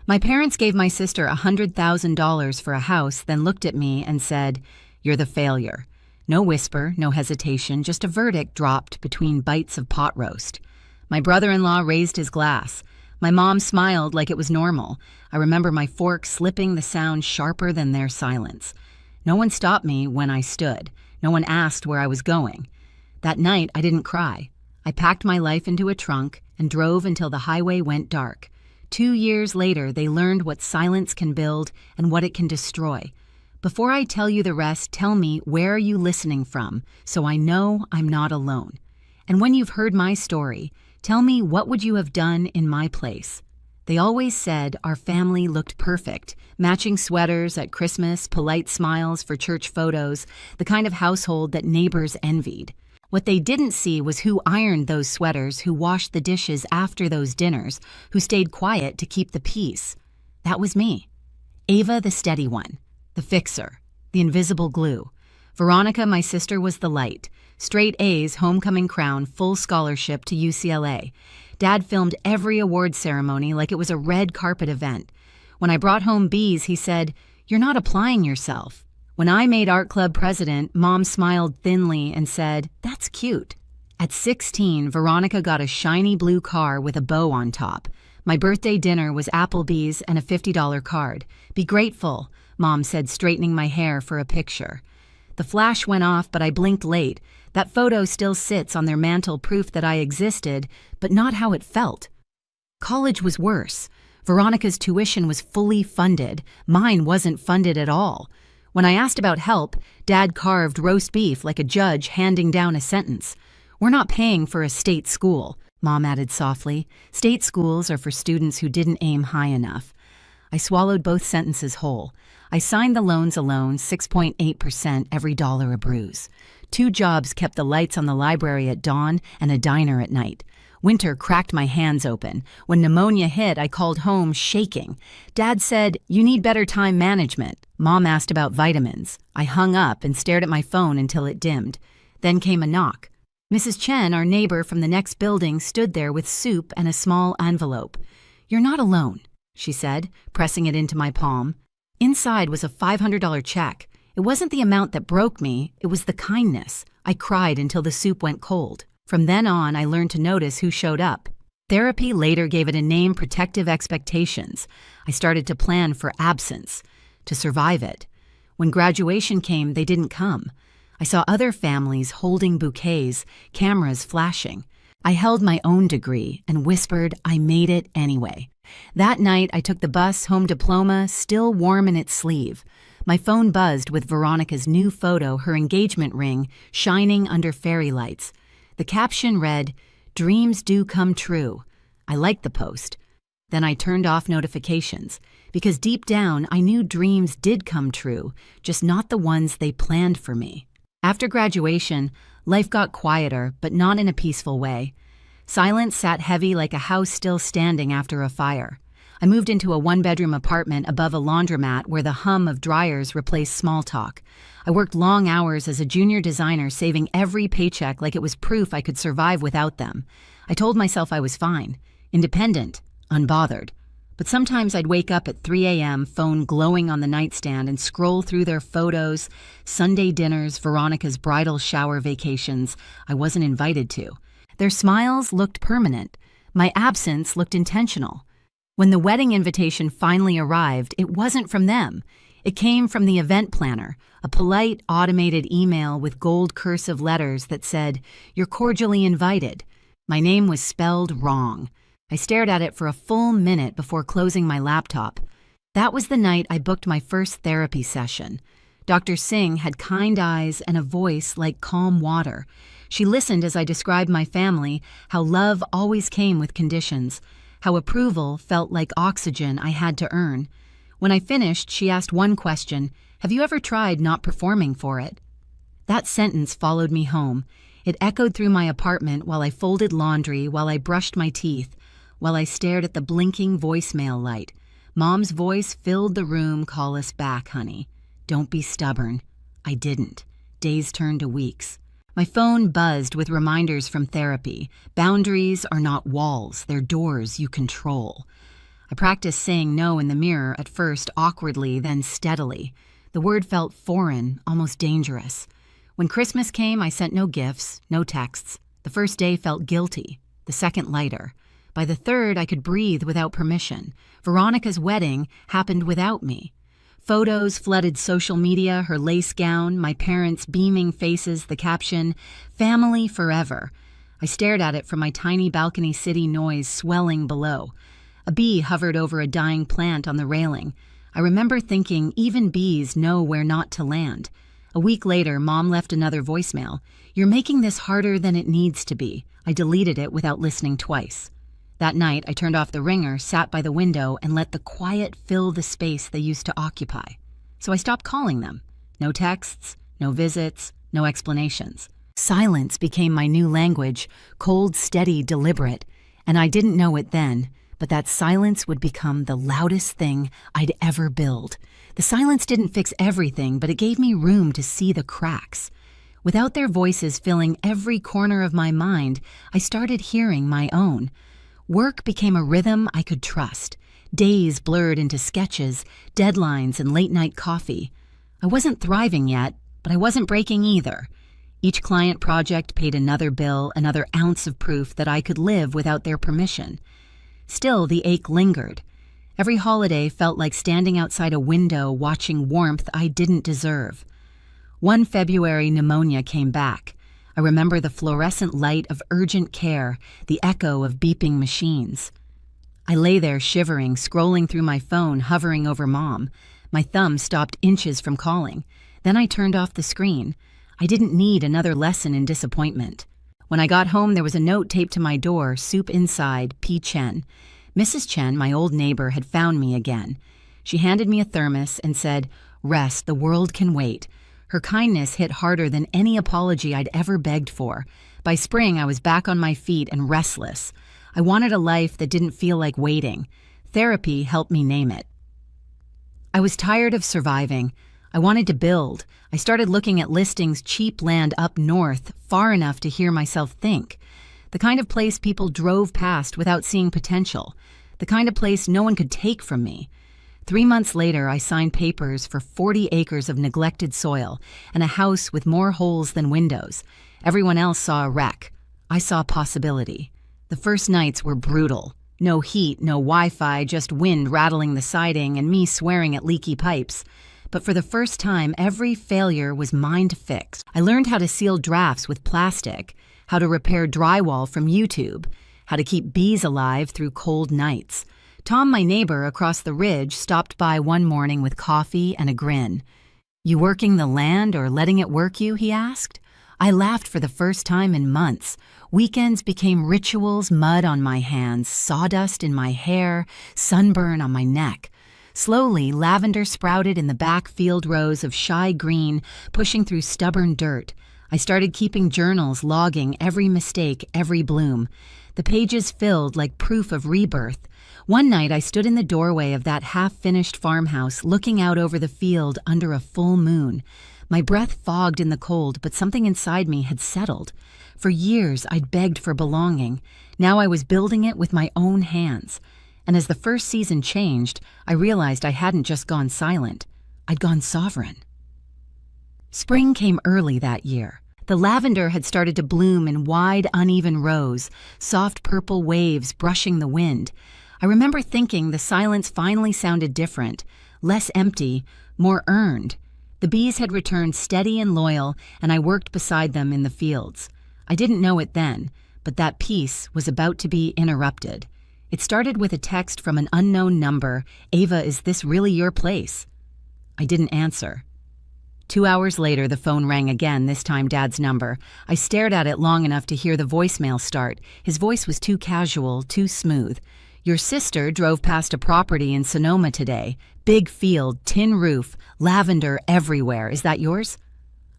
My parents gave my sister $100,000 for a house, then looked at me and said, "You're the failure." No whisper, no hesitation, just a verdict dropped between bites of pot roast. My brother-in-law raised his glass. My mom smiled like it was normal. I remember my fork slipping, the sound sharper than their silence. No one stopped me when I stood. No one asked where I was going. That night, I didn't cry. I packed my life into a trunk and drove until the highway went dark. 2 years later, they learned what silence can build and what it can destroy. Before I tell you the rest, tell me, where are you listening from, so I know I'm not alone. And when you've heard my story, tell me, what would you have done in my place? They always said our family looked perfect, matching sweaters at Christmas, polite smiles for church photos, the kind of household that neighbors envied. What they didn't see was who ironed those sweaters, who washed the dishes after those dinners, who stayed quiet to keep the peace. That was me. Ava, the steady one, the fixer, the invisible glue. Veronica, my sister, was the light. Straight A's, homecoming crown, full scholarship to UCLA. Dad filmed every award ceremony like it was a red carpet event. When I brought home B's, he said, "You're not applying yourself." When I made art club president, Mom smiled thinly and said, "That's cute." At 16, Veronica got a shiny blue car with a bow on top. My birthday dinner was Applebee's and a $50 card. "Be grateful," Mom said, straightening my hair for a picture. The flash went off, but I blinked late. That photo still sits on their mantle, proof that I existed, but not how it felt. College was worse. Veronica's tuition was fully funded. Mine wasn't funded at all. When I asked about help, Dad carved roast beef like a judge handing down a sentence. "We're not paying for a state school," Mom added softly. "State schools are for students who didn't aim high enough." I swallowed both sentences whole. I signed the loans alone, 6.8%, every dollar a bruise. 2 jobs kept the lights on the library at dawn and a diner at night. Winter cracked my hands open. When pneumonia hit, I called home shaking. Dad said, "You need better time management." Mom asked about vitamins. I hung up and stared at my phone until it dimmed. Then came a knock. Mrs. Chen, our neighbor from the next building, stood there with soup and a small envelope. "You're not alone," she said, pressing it into my palm. Inside was a $500 check. It wasn't the amount that broke me, it was the kindness. I cried until the soup went cold. From then on, I learned to notice who showed up. Therapy later gave it a name: protective expectations. I started to plan for absence, to survive it. When graduation came, they didn't come. I saw other families holding bouquets, cameras flashing. I held my own degree and whispered, "I made it anyway." That night, I took the bus home, diploma still warm in its sleeve. My phone buzzed with Veronica's new photo, her engagement ring shining under fairy lights. The caption read, "Dreams do come true." I liked the post. Then I turned off notifications, because deep down I knew dreams did come true, just not the ones they planned for me. After graduation, life got quieter, but not in a peaceful way. Silence sat heavy like a house still standing after a fire. I moved into a 1-bedroom apartment above a laundromat where the hum of dryers replaced small talk. I worked long hours as a junior designer, saving every paycheck like it was proof I could survive without them. I told myself I was fine, independent, unbothered. But sometimes I'd wake up at 3 a.m., phone glowing on the nightstand, and scroll through their photos, Sunday dinners, Veronica's bridal shower vacations I wasn't invited to. Their smiles looked permanent. My absence looked intentional. When the wedding invitation finally arrived, it wasn't from them. It came from the event planner, a polite, automated email with gold cursive letters that said, "You're cordially invited." My name was spelled wrong. I stared at it for a full minute before closing my laptop. That was the night I booked my first therapy session. Dr. Singh had kind eyes and a voice like calm water. She listened as I described my family, how love always came with conditions, how approval felt like oxygen I had to earn. When I finished, she asked one question: "Have you ever tried not performing for it?" That sentence followed me home. It echoed through my apartment while I folded laundry, while I brushed my teeth, while I stared at the blinking voicemail light. Mom's voice filled the room. "Call us back, honey. Don't be stubborn." I didn't. Days turned to weeks. My phone buzzed with reminders from therapy. Boundaries are not walls, they're doors you control. I practiced saying no in the mirror, at first awkwardly, then steadily. The word felt foreign, almost dangerous. When Christmas came, I sent no gifts, no texts. The first day felt guilty, the second lighter. By the third, I could breathe without permission. Veronica's wedding happened without me. Photos flooded social media, her lace gown, my parents' beaming faces, the caption, "Family forever." I stared at it from my tiny balcony, city noise swelling below. A bee hovered over a dying plant on the railing. I remember thinking even bees know where not to land. A week later, Mom left another voicemail. "You're making this harder than it needs to be." I deleted it without listening twice. That night, I turned off the ringer, sat by the window, and let the quiet fill the space they used to occupy. So I stopped calling them. No texts, no visits, no explanations. Silence became my new language, cold, steady, deliberate. And I didn't know it then, but that silence would become the loudest thing I'd ever build. The silence didn't fix everything, but it gave me room to see the cracks. Without their voices filling every corner of my mind, I started hearing my own. Work became a rhythm I could trust. Days blurred into sketches, deadlines, and late-night coffee. I wasn't thriving yet, but I wasn't breaking either. Each client project paid another bill, another ounce of proof that I could live without their permission. Still, the ache lingered. Every holiday felt like standing outside a window watching warmth I didn't deserve. One February, pneumonia came back. I remember the fluorescent light of urgent care, the echo of beeping machines. I lay there shivering, scrolling through my phone, hovering over Mom. My thumb stopped inches from calling. Then I turned off the screen. I didn't need another lesson in disappointment. When I got home, there was a note taped to my door, soup inside, P. Chen. Mrs. Chen, my old neighbor, had found me again. She handed me a thermos and said, "Rest, the world can wait." Her kindness hit harder than any apology I'd ever begged for. By spring, I was back on my feet and restless. I wanted a life that didn't feel like waiting. Therapy helped me name it. I was tired of surviving. I wanted to build. I started looking at listings, cheap land up north, far enough to hear myself think. The kind of place people drove past without seeing potential. The kind of place no one could take from me. 3 months later, I signed papers for 40 acres of neglected soil and a house with more holes than windows. Everyone else saw a wreck. I saw possibility. The first nights were brutal. No heat, no Wi-Fi, just wind rattling the siding and me swearing at leaky pipes. But for the first time, every failure was mine to fix. I learned how to seal drafts with plastic, how to repair drywall from YouTube, how to keep bees alive through cold nights. Tom, my neighbor across the ridge, stopped by one morning with coffee and a grin. "You working the land or letting it work you?" he asked. I laughed for the first time in months. Weekends became rituals, mud on my hands, sawdust in my hair, sunburn on my neck. Slowly, lavender sprouted in the back field rows of shy green, pushing through stubborn dirt. I started keeping journals, logging every mistake, every bloom. The pages filled like proof of rebirth. One night, I stood in the doorway of that half-finished farmhouse, looking out over the field under a full moon. My breath fogged in the cold, but something inside me had settled. For years, I'd begged for belonging. Now I was building it with my own hands. And as the first season changed, I realized I hadn't just gone silent. I'd gone sovereign. Spring came early that year. The lavender had started to bloom in wide, uneven rows, soft purple waves brushing the wind. I remember thinking the silence finally sounded different, less empty, more earned. The bees had returned steady and loyal, and I worked beside them in the fields. I didn't know it then, but that peace was about to be interrupted. It started with a text from an unknown number, "Ava, is this really your place?" I didn't answer. 2 hours later, the phone rang again, this time Dad's number. I stared at it long enough to hear the voicemail start. His voice was too casual, too smooth. "Your sister drove past a property in Sonoma today. Big field, tin roof, lavender everywhere. Is that yours?"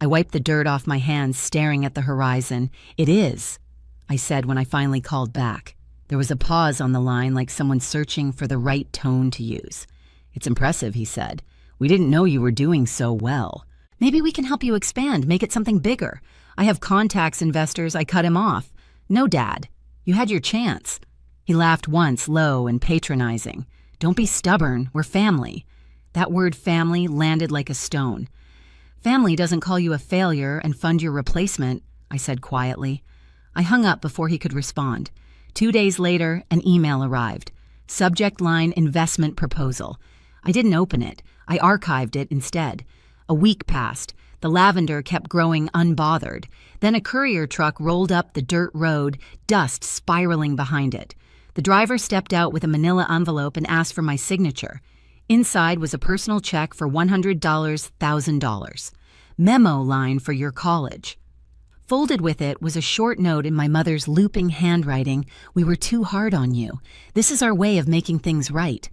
I wiped the dirt off my hands, staring at the horizon. "It is," I said when I finally called back. There was a pause on the line, like someone searching for the right tone to use. "It's impressive," he said. "We didn't know you were doing so well. Maybe we can help you expand, make it something bigger. I have contacts, investors." I cut him off. "No, Dad. You had your chance." He laughed once, low and patronizing. Don't be stubborn, we're family. That word family landed like a stone. Family doesn't call you a failure and fund your replacement, I said quietly. I hung up before he could respond. 2 days later, an email arrived. Subject line investment proposal. I didn't open it. I archived it instead. A week passed. The lavender kept growing unbothered. Then a courier truck rolled up the dirt road, dust spiraling behind it. The driver stepped out with a manila envelope and asked for my signature. Inside was a personal check for $100, $1,000. Memo line for your college. Folded with it was a short note in my mother's looping handwriting. We were too hard on you. This is our way of making things right.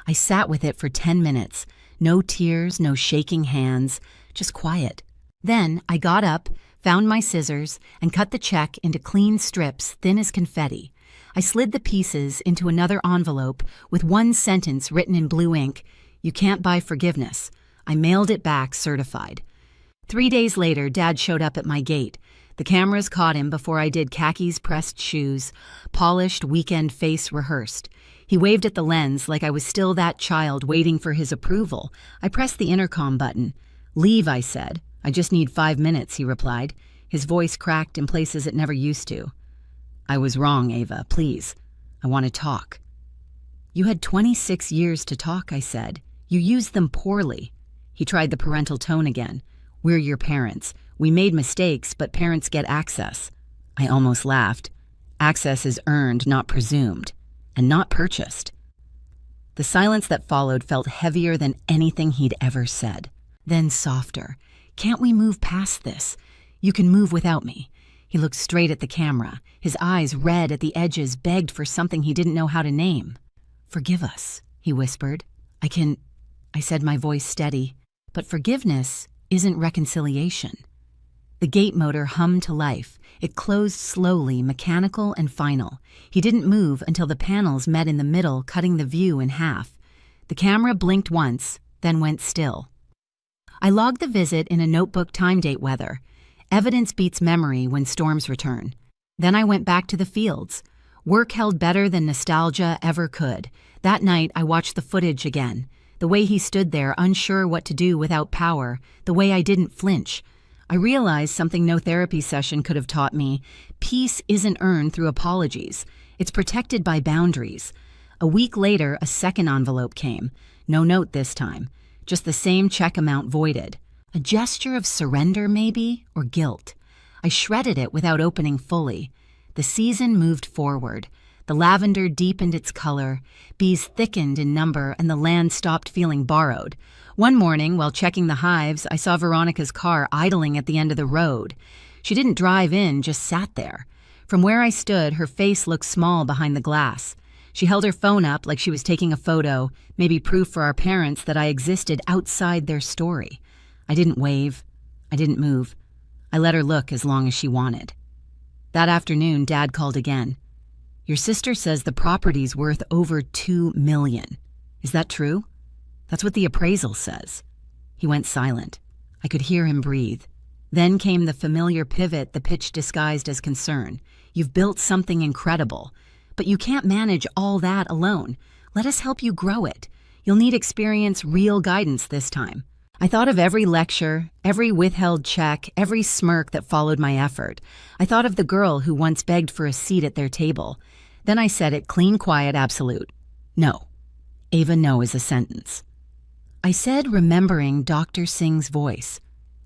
I sat with it for 10 minutes. No tears, no shaking hands, just quiet. Then I got up, found my scissors, and cut the check into clean strips thin as confetti. I slid the pieces into another envelope with one sentence written in blue ink. You can't buy forgiveness. I mailed it back certified. 3 days later, Dad showed up at my gate. The cameras caught him before I did khakis pressed shoes, polished weekend face rehearsed. He waved at the lens like I was still that child waiting for his approval. I pressed the intercom button. Leave, I said. I just need 5 minutes, he replied. His voice cracked in places it never used to. I was wrong, Ava, please. I want to talk. You had 26 years to talk, I said. You used them poorly. He tried the parental tone again. We're your parents. We made mistakes, but parents get access. I almost laughed. Access is earned, not presumed, and not purchased. The silence that followed felt heavier than anything he'd ever said. Then softer. Can't we move past this? You can move without me. He looked straight at the camera. His eyes, red at the edges, begged for something he didn't know how to name. Forgive us, he whispered. I said, my voice steady. But forgiveness isn't reconciliation. The gate motor hummed to life. It closed slowly, mechanical and final. He didn't move until the panels met in the middle, cutting the view in half. The camera blinked once, then went still. I logged the visit in a notebook time date weather. Evidence beats memory when storms return. Then I went back to the fields. Work held better than nostalgia ever could. That night, I watched the footage again. The way he stood there, unsure what to do without power. The way I didn't flinch. I realized something no therapy session could have taught me. Peace isn't earned through apologies. It's protected by boundaries. A week later, a second envelope came. No note this time. Just the same check amount voided. A gesture of surrender, maybe, or guilt. I shredded it without opening fully. The season moved forward. The lavender deepened its color, bees thickened in number, and the land stopped feeling borrowed. One morning, while checking the hives, I saw Veronica's car idling at the end of the road. She didn't drive in, just sat there. From where I stood, her face looked small behind the glass. She held her phone up like she was taking a photo, maybe proof for our parents that I existed outside their story. I didn't wave. I didn't move. I let her look as long as she wanted. That afternoon, Dad called again. Your sister says the property's worth over $2 million. Is that true? That's what the appraisal says. He went silent. I could hear him breathe. Then came the familiar pivot, the pitch disguised as concern. You've built something incredible, but you can't manage all that alone. Let us help you grow it. You'll need experience, real guidance this time. I thought of every lecture, every withheld check, every smirk that followed my effort. I thought of the girl who once begged for a seat at their table. Then I said it clean, quiet, absolute. No. Ava, no is a sentence. I said, remembering Dr. Singh's voice.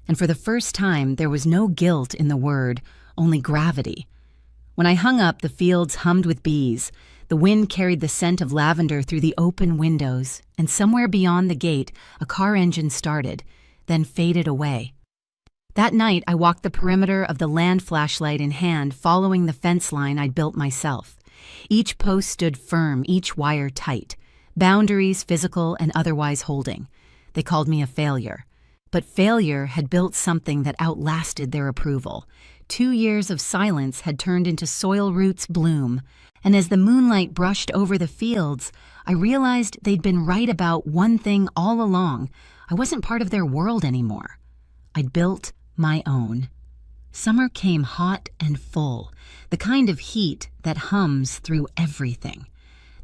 And for the first time, there was no guilt in the word, only gravity. When I hung up, the fields hummed with bees. The wind carried the scent of lavender through the open windows, and somewhere beyond the gate, a car engine started, then faded away. That night, I walked the perimeter of the land flashlight in hand, following the fence line I'd built myself. Each post stood firm, each wire tight. Boundaries, physical and otherwise holding. They called me a failure. But failure had built something that outlasted their approval. 2 years of silence had turned into soil roots bloom. And as the moonlight brushed over the fields, I realized they'd been right about one thing all along. I wasn't part of their world anymore. I'd built my own. Summer came hot and full, the kind of heat that hums through everything.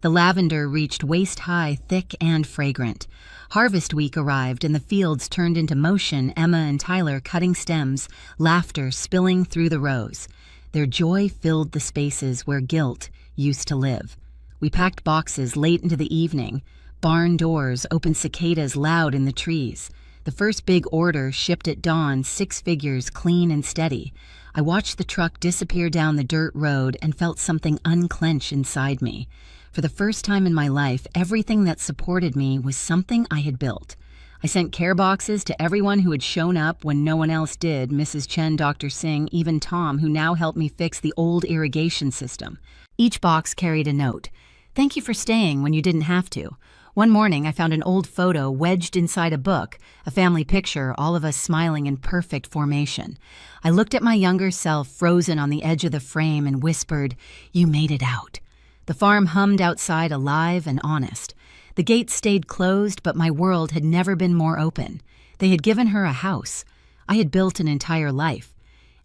The lavender reached waist-high, thick and fragrant. Harvest week arrived and the fields turned into motion, Emma and Tyler cutting stems, laughter spilling through the rows. Their joy filled the spaces where guilt used to live. We packed boxes late into the evening. Barn doors opened, cicadas loud in the trees. The first big order shipped at dawn, 6 figures, clean and steady. I watched the truck disappear down the dirt road and felt something unclench inside me. For the first time in my life, everything that supported me was something I had built. I sent care boxes to everyone who had shown up when no one else did, Mrs. Chen, Dr. Singh, even Tom, who now helped me fix the old irrigation system. Each box carried a note. Thank you for staying when you didn't have to. One morning, I found an old photo wedged inside a book, a family picture, all of us smiling in perfect formation. I looked at my younger self frozen on the edge of the frame and whispered, "You made it out." The farm hummed outside, alive and honest. The gates stayed closed, but my world had never been more open. They had given her a house. I had built an entire life.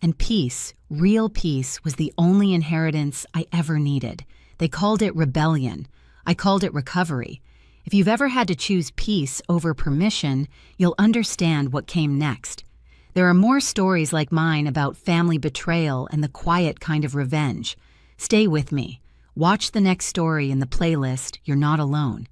And peace, real peace, was the only inheritance I ever needed. They called it rebellion. I called it recovery. If you've ever had to choose peace over permission, you'll understand what came next. There are more stories like mine about family betrayal and the quiet kind of revenge. Stay with me. Watch the next story in the playlist, You're Not Alone.